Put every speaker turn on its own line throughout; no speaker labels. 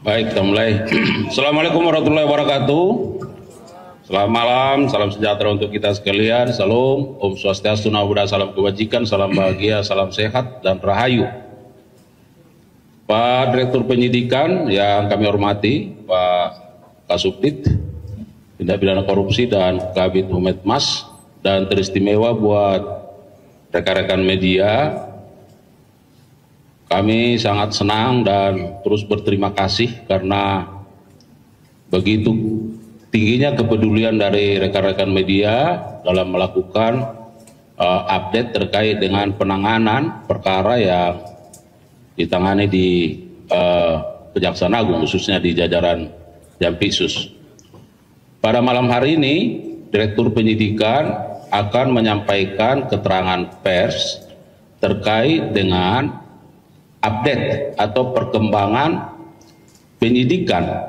Baik, kita mulai. Assalamualaikum warahmatullahi wabarakatuh. Selamat malam, salam sejahtera untuk kita sekalian. Salam, Om Swastiastu, Namo Buddhaya, salam kebajikan, salam bahagia, salam sehat, dan rahayu. Pak Direktur Penyidikan yang kami hormati, Pak Kasubdit, Tindak Pidana Korupsi dan Kabid Humas, dan teristimewa buat rekan-rekan media. Kami sangat senang dan terus berterima kasih karena begitu tingginya kepedulian dari rekan-rekan media dalam melakukan update terkait dengan penanganan perkara yang ditangani di Kejaksaan Agung, khususnya di jajaran Jampitsus. Pada malam hari ini, Direktur Penyidikan akan menyampaikan keterangan pers terkait dengan update atau perkembangan penyidikan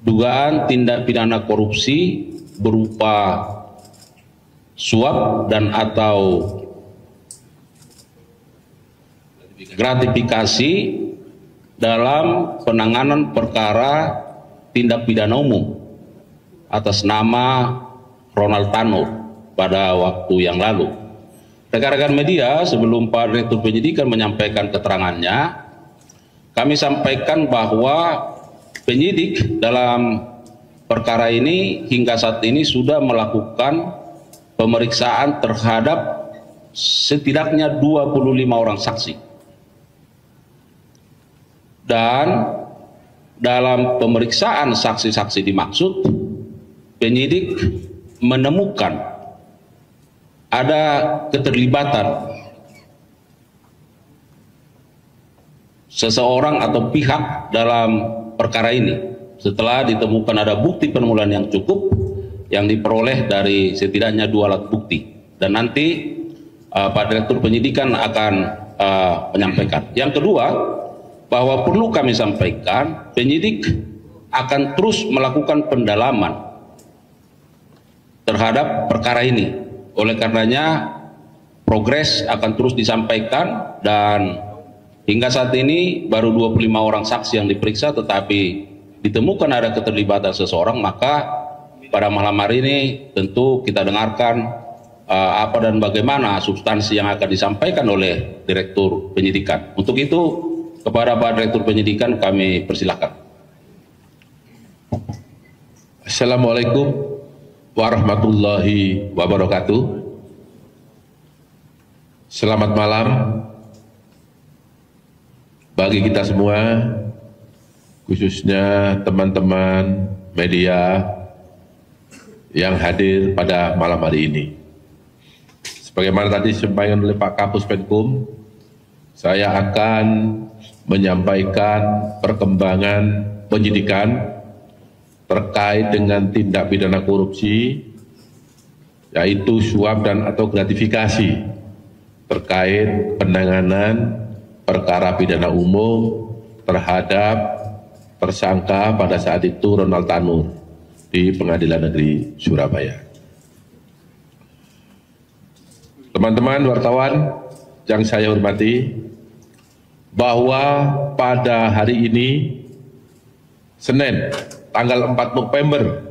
dugaan tindak pidana korupsi berupa suap dan atau gratifikasi dalam penanganan perkara tindak pidana umum atas nama Ronald Tanur pada waktu yang lalu. Rekan-rekan media, sebelum Pak Direktur Penyidikan menyampaikan keterangannya, kami sampaikan bahwa penyidik dalam perkara ini hingga saat ini sudah melakukan pemeriksaan terhadap setidaknya 25 orang saksi. Dan dalam pemeriksaan saksi-saksi dimaksud, penyidik menemukan ada keterlibatan seseorang atau pihak dalam perkara ini setelah ditemukan ada bukti permulaan yang cukup yang diperoleh dari setidaknya 2 alat bukti, dan nanti Pak Direktur Penyidikan akan menyampaikan. Yang kedua, bahwa perlu kami sampaikan, penyidik akan terus melakukan pendalaman terhadap perkara ini. Oleh karenanya progres akan terus disampaikan, dan hingga saat ini baru 25 orang saksi yang diperiksa, tetapi ditemukan ada keterlibatan seseorang. Maka pada malam hari ini tentu kita dengarkan apa dan bagaimana substansi yang akan disampaikan oleh Direktur Penyidikan. Untuk itu kepada Pak Direktur Penyidikan kami persilakan.
Assalamualaikum warahmatullahi wabarakatuh. Selamat malam bagi kita semua, khususnya teman-teman media yang hadir pada malam hari ini. Sebagaimana tadi disampaikan oleh Pak Kapus Penkum, saya akan menyampaikan perkembangan penyidikan terkait dengan tindak pidana korupsi, yaitu suap dan atau gratifikasi terkait penanganan perkara pidana umum terhadap tersangka pada saat itu Ronald Tanur di Pengadilan Negeri Surabaya. Teman-teman wartawan yang saya hormati, bahwa pada hari ini Senin tanggal 4 November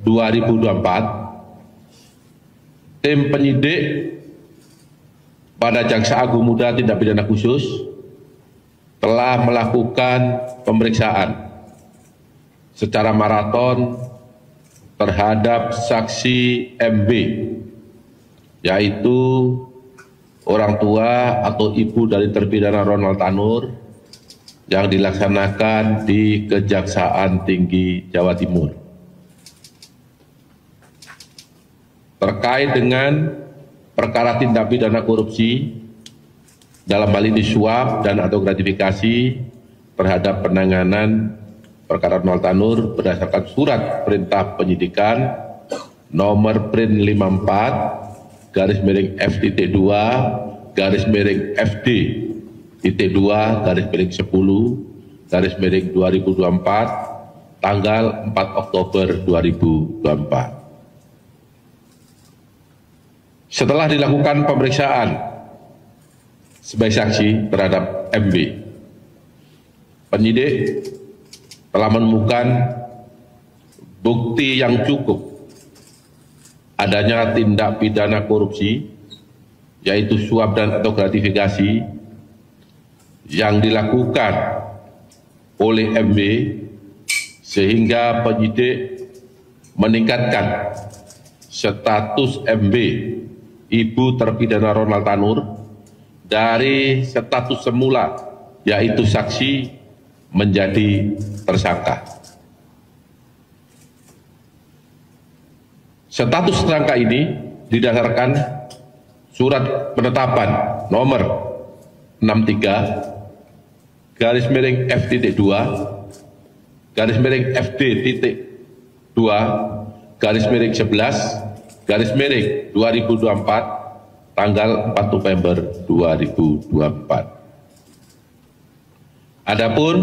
2024, tim penyidik pada Jaksa Agung Muda Tindak Pidana Khusus telah melakukan pemeriksaan secara maraton terhadap saksi MB, yaitu orang tua atau ibu dari terpidana Ronald Tanur, yang dilaksanakan di Kejaksaan Tinggi Jawa Timur. Terkait dengan perkara tindak pidana korupsi, dalam hal ini suap dan atau gratifikasi terhadap penanganan perkara Ronald Tanur berdasarkan surat perintah penyidikan nomor Prin 54 /FT2 /FD-2/10/2024 tanggal 4 Oktober 2024. Setelah dilakukan pemeriksaan sebagai saksi terhadap MB, penyidik telah menemukan bukti yang cukup adanya tindak pidana korupsi, yaitu suap dan atau gratifikasi yang dilakukan oleh MB, sehingga penyidik meningkatkan status MB, ibu terpidana Ronald Tanur, dari status semula yaitu saksi menjadi tersangka. Status tersangka ini didasarkan surat penetapan nomor 63-FTD2-FD11-2024 tanggal 4 November 2024. Adapun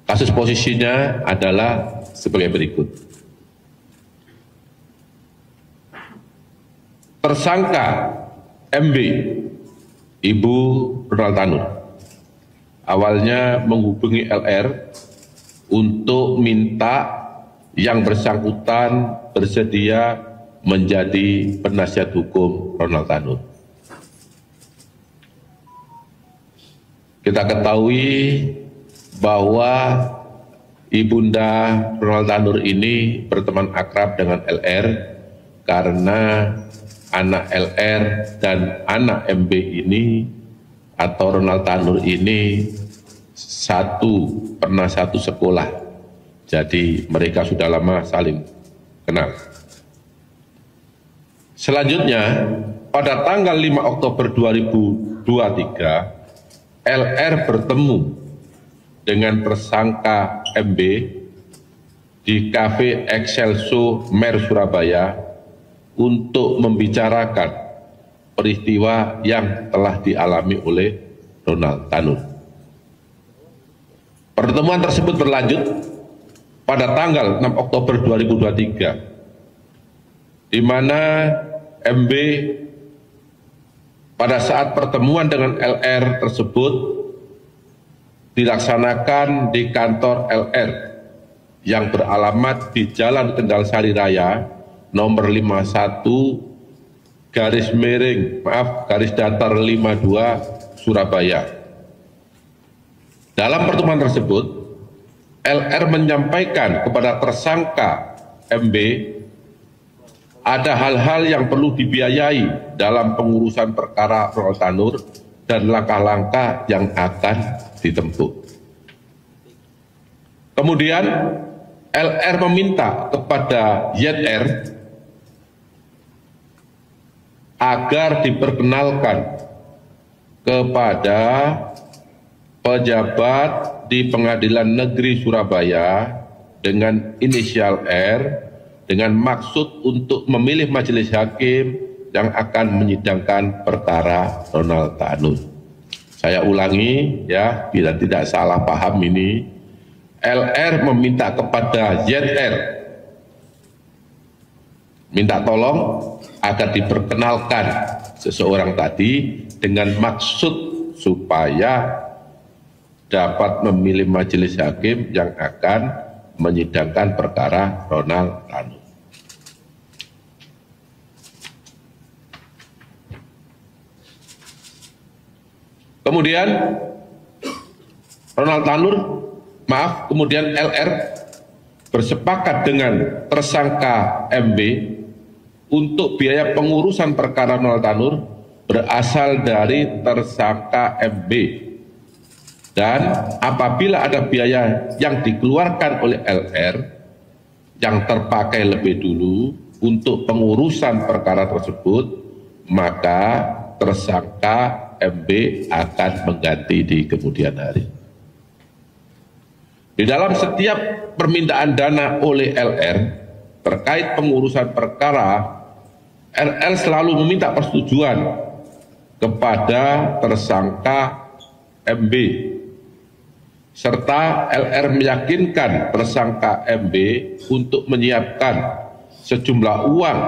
kasus posisinya adalah sebagai berikut. Tersangka MB, ibu Ronald Tanur, awalnya menghubungi LR untuk minta yang bersangkutan bersedia menjadi penasihat hukum Ronald Tanur. Kita ketahui bahwa ibunda Ronald Tanur ini berteman akrab dengan LR karena anak LR dan anak MB ini atau Ronald Tanur ini pernah satu sekolah. Jadi mereka sudah lama saling kenal. Selanjutnya, pada tanggal 5 Oktober 2023, LR bertemu dengan tersangka MB di Cafe Excelso Mer Surabaya untuk membicarakan peristiwa yang telah dialami oleh Ronald Tanur. Pertemuan tersebut berlanjut pada tanggal 6 Oktober 2023, di mana MB pada saat pertemuan dengan LR tersebut dilaksanakan di kantor LR yang beralamat di Jalan Kendal Sari Raya nomor 51 garis datar 52 Surabaya. Dalam pertemuan tersebut, LR menyampaikan kepada tersangka MB ada hal-hal yang perlu dibiayai dalam pengurusan perkara Ronald Tanur dan langkah-langkah yang akan ditempuh. Kemudian LR meminta kepada YR agar diperkenalkan kepada pejabat di Pengadilan Negeri Surabaya dengan inisial R, dengan maksud untuk memilih majelis hakim yang akan menyidangkan perkara Ronald Tanur. Saya ulangi ya, bila tidak salah paham ini, LR meminta kepada ZR, minta tolong agar diperkenalkan seseorang tadi dengan maksud supaya dapat memilih majelis hakim yang akan menyidangkan perkara Ronald Tanur. Kemudian kemudian LR bersepakat dengan tersangka MB untuk biaya pengurusan perkara Ronald Tanur berasal dari tersangka MB. Dan apabila ada biaya yang dikeluarkan oleh LR yang terpakai lebih dulu untuk pengurusan perkara tersebut, maka tersangka MB akan mengganti di kemudian hari. Di dalam setiap permintaan dana oleh LR terkait pengurusan perkara, LR selalu meminta persetujuan kepada tersangka MB, serta LR meyakinkan tersangka MB untuk menyiapkan sejumlah uang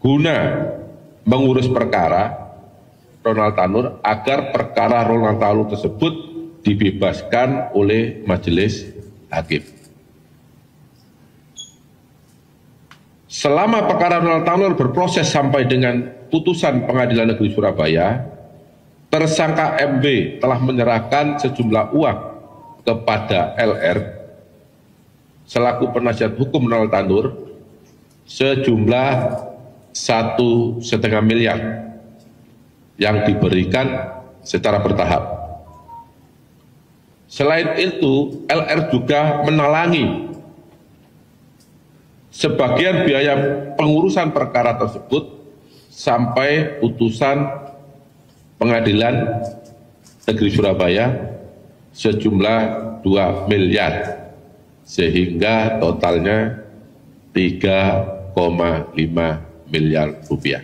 guna mengurus perkara Ronald Tanur agar perkara Ronald Tanur tersebut dibebaskan oleh majelis hakim. Selama perkara Donald Tanur berproses sampai dengan putusan Pengadilan Negeri Surabaya, tersangka MB telah menyerahkan sejumlah uang kepada LR selaku penasihat hukum Donald Tanur sejumlah 1,5 miliar yang diberikan secara bertahap. Selain itu, LR juga menalangi sebagian biaya pengurusan perkara tersebut sampai putusan Pengadilan Negeri Surabaya sejumlah 2 miliar, sehingga totalnya 3,5 miliar rupiah.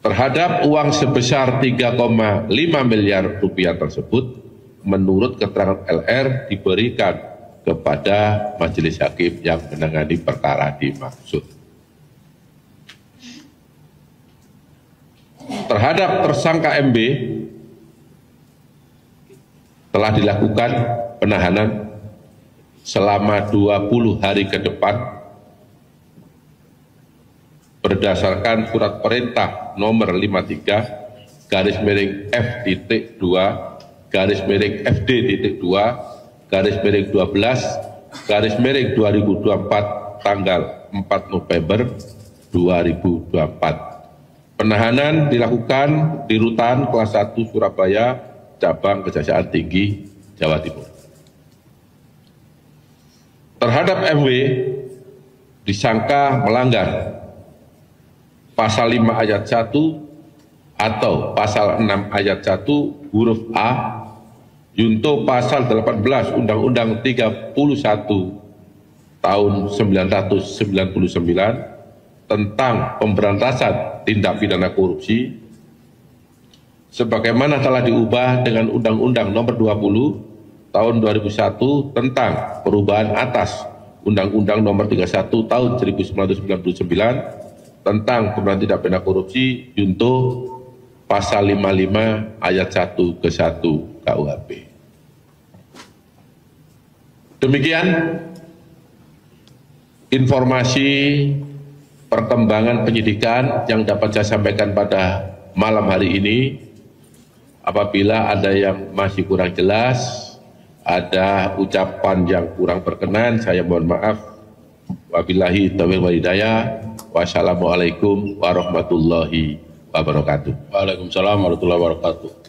Terhadap uang sebesar 3,5 miliar rupiah tersebut, menurut keterangan LR diberikan kepada majelis hakim yang menangani perkara dimaksud. Terhadap tersangka MB telah dilakukan penahanan selama 20 hari ke depan berdasarkan surat perintah nomor 53-FD.2/FD.2/12/2024 tanggal 4 November 2024. Penahanan dilakukan di Rutan Kelas 1 Surabaya, Cabang Kejaksaan Tinggi, Jawa Timur. Terhadap MW disangka melanggar Pasal 5 ayat 1 atau Pasal 6 ayat 1 huruf A, junto Pasal 18 Undang-Undang 31 tahun 1999 tentang pemberantasan tindak pidana korupsi, sebagaimana telah diubah dengan Undang-Undang Nomor 20 Tahun 2001 tentang perubahan atas Undang-Undang Nomor 31 Tahun 1999 tentang pemberantasan tindak pidana korupsi, junto Pasal 55 ayat 1 ke 1 KUHP. Demikian informasi perkembangan penyidikan yang dapat saya sampaikan pada malam hari ini. Apabila ada yang masih kurang jelas, ada ucapan yang kurang berkenan, saya mohon maaf. Wabillahi taufiq wal hidayah. Wassalamualaikum warahmatullahi wabarakatuh.
Waalaikumsalam warahmatullahi wabarakatuh.